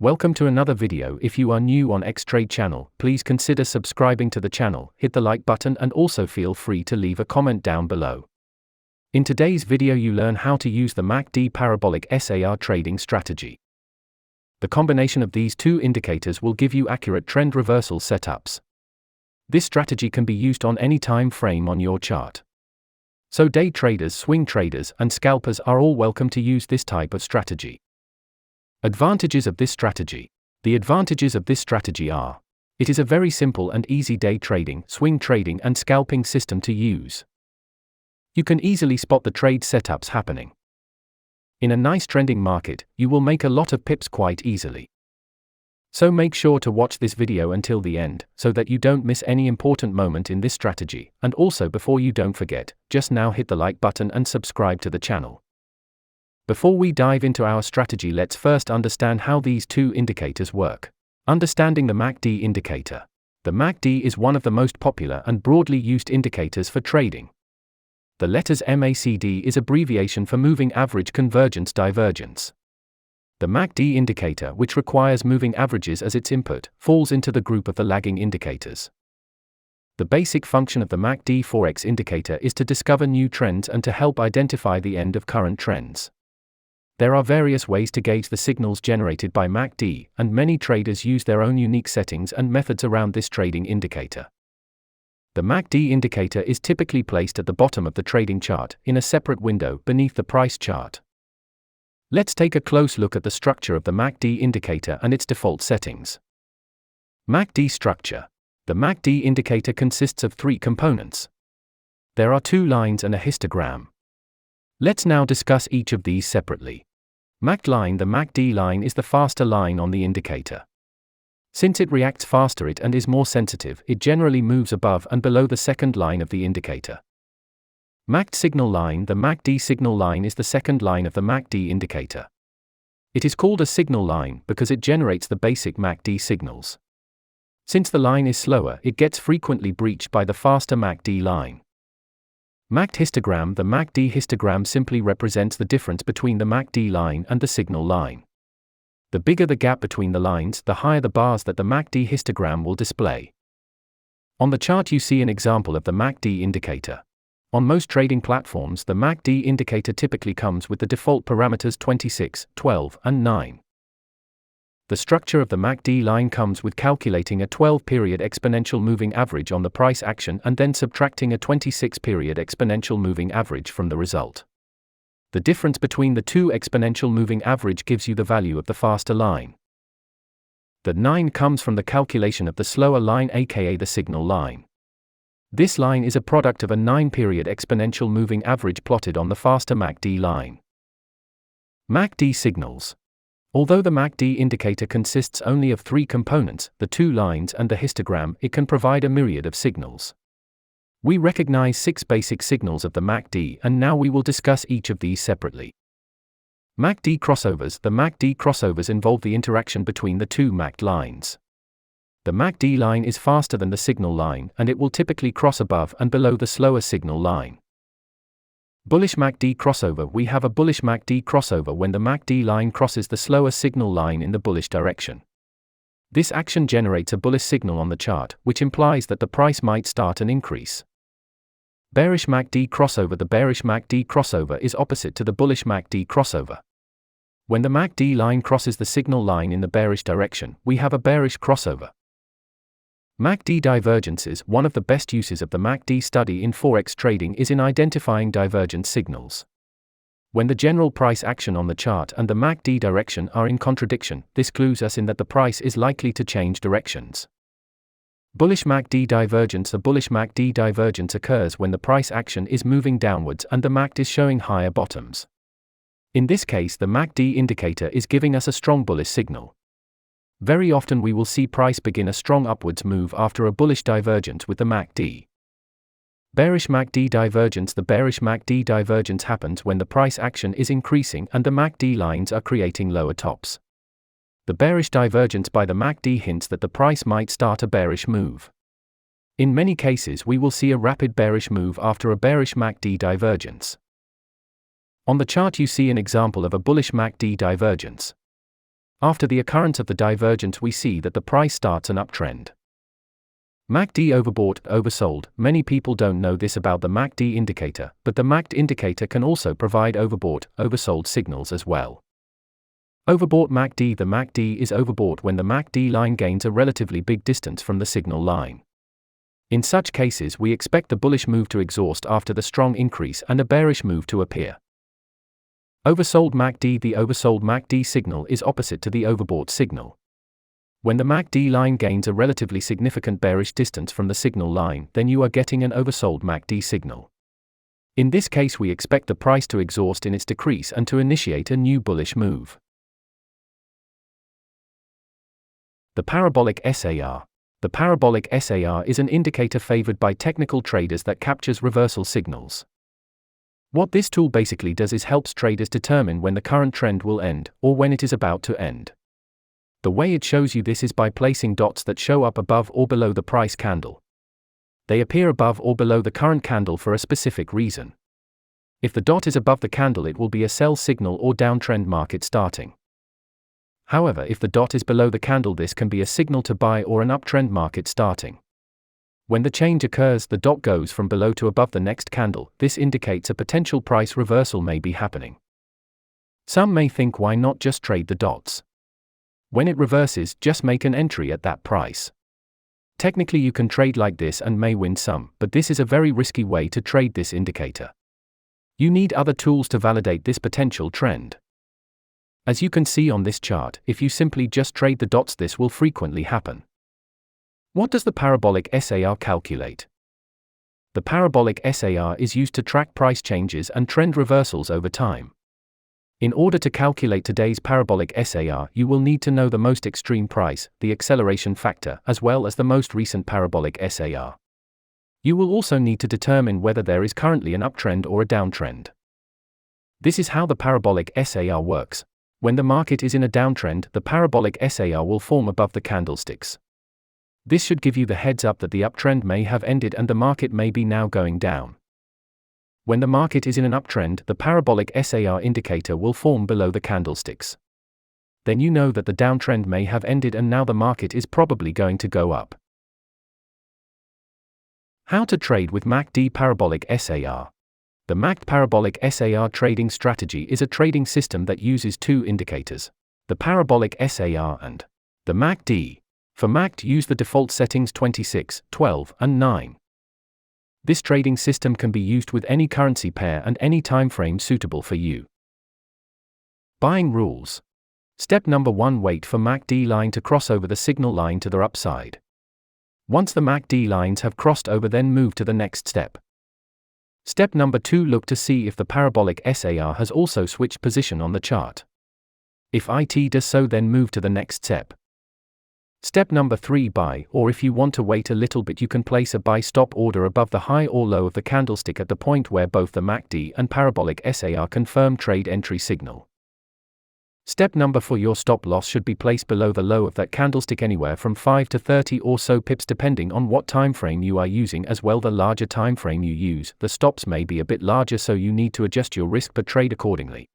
Welcome to another video. If you are new on X-Trade channel, please consider subscribing to the channel, hit the like button and also feel free to leave a comment down below. In today's video you learn how to use the MACD Parabolic SAR Trading Strategy. The combination of these two indicators will give you accurate trend reversal setups. This strategy can be used on any time frame on your chart. So day traders, swing traders, and scalpers are all welcome to use this type of strategy. Advantages of this strategy. The advantages of this strategy are: it is a very simple and easy day trading, swing trading, and scalping system to use. You can easily spot the trade setups happening. In a nice trending market, you will make a lot of pips quite easily. So make sure to watch this video until the end, so that you don't miss any important moment in this strategy, and also before you don't forget, just now hit the like button and subscribe to the channel. Before we dive into our strategy, let's first understand how these two indicators work. Understanding the MACD indicator. The MACD is one of the most popular and broadly used indicators for trading. The letters m.a.c.d is abbreviation for moving average convergence divergence. The MACD indicator, which requires moving averages as its input, falls into the group of the lagging indicators. The basic function of the MACD forex indicator is to discover new trends and to help identify the end of current trends. There are various ways to gauge the signals generated by MACD, and many traders use their own unique settings and methods around this trading indicator. The MACD indicator is typically placed at the bottom of the trading chart, in a separate window beneath the price chart. Let's take a close look at the structure of the MACD indicator and its default settings. MACD structure. The MACD indicator consists of three components. There are two lines and a histogram. Let's now discuss each of these separately. MACD line. The MACD line is the faster line on the indicator. Since it reacts faster and is more sensitive, it generally moves above and below the second line of the indicator. MACD signal line. The MACD signal line is the second line of the MACD indicator. It is called a signal line because it generates the basic MACD signals. Since the line is slower, it gets frequently breached by the faster MACD line. MACD histogram. The MACD histogram simply represents the difference between the MACD line and the signal line. The bigger the gap between the lines, the higher the bars that the MACD histogram will display. On the chart you see an example of the MACD indicator. On most trading platforms, the MACD indicator typically comes with the default parameters 26, 12, and 9. The structure of the MACD line comes with calculating a 12-period exponential moving average on the price action and then subtracting a 26-period exponential moving average from the result. The difference between the two exponential moving average gives you the value of the faster line. The 9 comes from the calculation of the slower line, aka the signal line. This line is a product of a 9-period exponential moving average plotted on the faster MACD line. MACD signals. Although the MACD indicator consists only of three components, the two lines and the histogram, it can provide a myriad of signals. We recognize 6 basic signals of the MACD, and now we will discuss each of these separately. MACD crossovers. The MACD crossovers involve the interaction between the two MACD lines. The MACD line is faster than the signal line, and it will typically cross above and below the slower signal line. Bullish MACD crossover. We have a bullish MACD crossover when the MACD line crosses the slower signal line in the bullish direction. This action generates a bullish signal on the chart, which implies that the price might start an increase. Bearish MACD crossover. The bearish MACD crossover is opposite to the bullish MACD crossover. When the MACD line crosses the signal line in the bearish direction, we have a bearish crossover. MACD divergences. One of the best uses of the MACD study in forex trading is in identifying divergence signals. When the general price action on the chart and the MACD direction are in contradiction, this clues us in that the price is likely to change directions. Bullish MACD divergence. A bullish MACD divergence occurs when the price action is moving downwards and the MACD is showing higher bottoms. In this case, the MACD indicator is giving us a strong bullish signal. Very often we will see price begin a strong upwards move after a bullish divergence with the MACD. Bearish MACD divergence. The bearish MACD divergence happens when the price action is increasing and the MACD lines are creating lower tops. The bearish divergence by the MACD hints that the price might start a bearish move. In many cases we will see a rapid bearish move after a bearish MACD divergence. On the chart you see an example of a bullish MACD divergence. After the occurrence of the divergence, we see that the price starts an uptrend. MACD overbought, oversold. Many people don't know this about the MACD indicator, but the MACD indicator can also provide overbought, oversold signals as well. Overbought MACD. The MACD is overbought when the MACD line gains a relatively big distance from the signal line. In such cases, we expect the bullish move to exhaust after the strong increase and a bearish move to appear. Oversold MACD. The oversold MACD signal is opposite to the overbought signal. When the MACD line gains a relatively significant bearish distance from the signal line, then you are getting an oversold MACD signal. In this case, we expect the price to exhaust in its decrease and to initiate a new bullish move. The Parabolic SAR. The Parabolic SAR is an indicator favored by technical traders that captures reversal signals. What this tool basically does is helps traders determine when the current trend will end, or when it is about to end. The way it shows you this is by placing dots that show up above or below the price candle. They appear above or below the current candle for a specific reason. If the dot is above the candle, it will be a sell signal or downtrend market starting. However, if the dot is below the candle, this can be a signal to buy or an uptrend market starting. When the change occurs, the dot goes from below to above the next candle. This indicates a potential price reversal may be happening. Some may think, why not just trade the dots? When it reverses, just make an entry at that price. Technically, you can trade like this and may win some, but this is a very risky way to trade this indicator. You need other tools to validate this potential trend. As you can see on this chart, if you simply just trade the dots, this will frequently happen. What does the Parabolic SAR calculate? The Parabolic SAR is used to track price changes and trend reversals over time. In order to calculate today's Parabolic SAR, you will need to know the most extreme price, the acceleration factor, as well as the most recent Parabolic SAR. You will also need to determine whether there is currently an uptrend or a downtrend. This is how the Parabolic SAR works. When the market is in a downtrend, the Parabolic SAR will form above the candlesticks. This should give you the heads up that the uptrend may have ended and the market may be now going down. When the market is in an uptrend, the Parabolic SAR indicator will form below the candlesticks. Then you know that the downtrend may have ended and now the market is probably going to go up. How to trade with MACD Parabolic SAR. The m.a.c.d Parabolic SAR Trading Strategy is a trading system that uses two indicators, the Parabolic SAR and the m.a.c.d. For m.a.c.d, use the default settings 26, 12, and 9. This trading system can be used with any currency pair and any time frame suitable for you. Buying rules. Step number 1. Wait for m.a.c.d line to cross over the signal line to the upside. Once the m.a.c.d lines have crossed over, then move to the next step. Step number 2. Look to see if the Parabolic SAR has also switched position on the chart. If it does so, then move to the next step. Step number 3. Buy, or if you want to wait a little bit, you can place a buy stop order above the high or low of the candlestick at the point where both the m.a.c.d and Parabolic SAR confirm trade entry signal. Step number 4. Your stop loss should be placed below the low of that candlestick, anywhere from 5 to 30 or so pips depending on what time frame you are using. As well, the larger time frame you use, the stops may be a bit larger, so you need to adjust your risk per trade accordingly.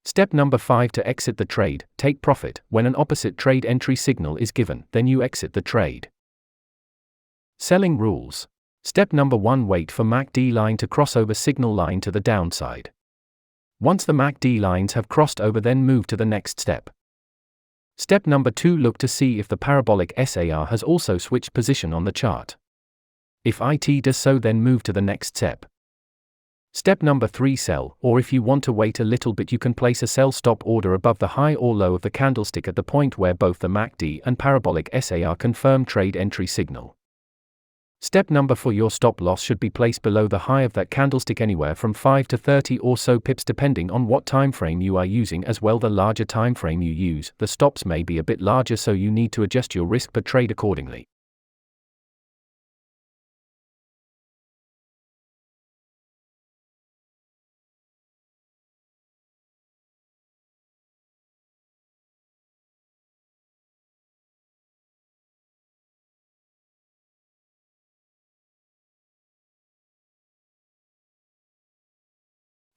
Step number 5. To exit the trade, take profit. When an opposite trade entry signal is given, then you exit the trade. Selling rules. Step number 1. Wait for m.a.c.d line to cross over signal line to the downside. Once the m.a.c.d lines have crossed over, then move to the next step. Step number 2. Look to see if the Parabolic SAR has also switched position on the chart. If it does so, then move to the next step. Step number 3. Sell, or if you want to wait a little bit, you can place a sell stop order above the high or low of the candlestick at the point where both the m.a.c.d and Parabolic SAR confirm trade entry signal. Step number 4. Your stop loss should be placed below the high of that candlestick, anywhere from 5 to 30 or so pips depending on what time frame you are using. As well, the larger time frame you use, the stops may be a bit larger, so you need to adjust your risk per trade accordingly.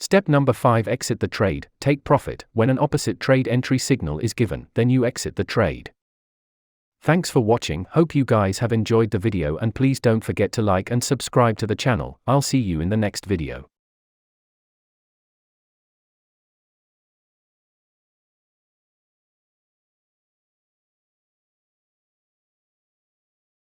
Step number 5. Exit the trade. Take profit. When an opposite trade entry signal is given, then you exit the trade. Thanks for watching. Hope you guys have enjoyed the video, and please don't forget to like and subscribe to the channel. I'll see you in the next video.